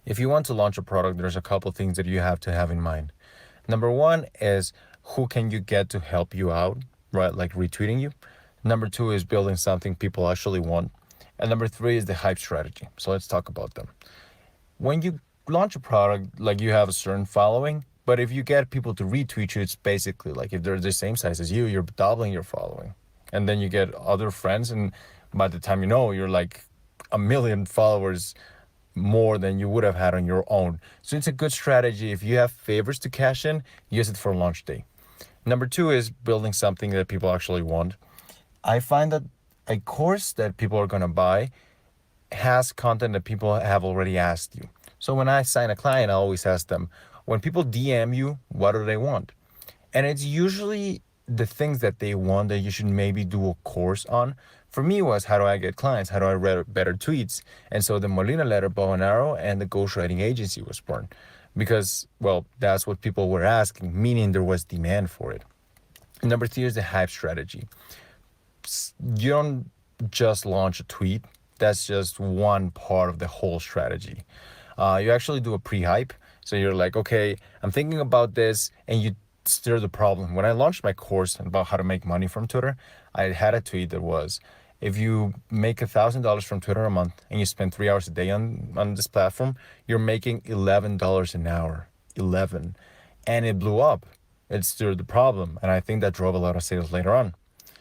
If you want to launch a product, there's a couple things that you have to have in mind. Number one is who can you get to help you out, right? Like retweeting you. Number two is building something people actually want. And number three is the hype strategy. So let's talk about them. When you launch a product, like you have a certain following, but if you get people to retweet you, it's basically like if they're the same size as you, you're doubling your following. And then you get other friends, and by the time you know, you're like a million followers more than you would have had on your own. So it's a good strategy. If you have favors to cash in, use it for launch day. Number two is building something that people actually want. I find that a course that people are going to buy has content that people have already asked you. So when I sign a client, I always ask them, when people DM you, what do they want? And it's usually the things that they want that you should maybe do a course on. For me was, how do I get clients? How do I write better tweets? And so the Molina letter, bow and arrow, and the ghostwriting agency was born because, well, that's what people were asking, meaning there was demand for it. Number three is the hype strategy. You don't just launch a tweet. That's just one part of the whole strategy. You actually do a pre-hype. So you're like, okay, I'm thinking about this, and you stir the problem. When I launched my course about how to make money from Twitter, I had a tweet that was, if you make $1,000 from Twitter a month and you spend 3 hours a day on this platform, you're making $11 an hour. 11. And it blew up. It stirred the problem. And I think that drove a lot of sales later on.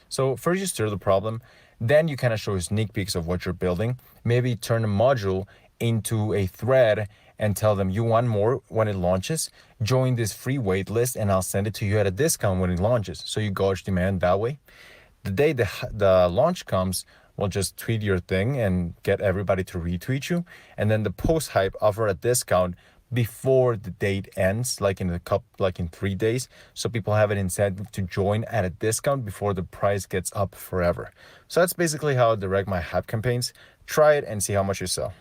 So first you stir the problem, then you kind of show sneak peeks of what you're building. Maybe turn a module into a thread and tell them you want more when it launches. Join this free wait list and I'll send it to you at a discount when it launches. So you gauge demand that way. The day the launch comes, we'll just tweet your thing and get everybody to retweet you. And then the post hype offer a discount before the date ends, like in 3 days, so people have an incentive to join at a discount before the price gets up forever. So that's basically how I direct my hype campaigns. Try it and see how much you sell.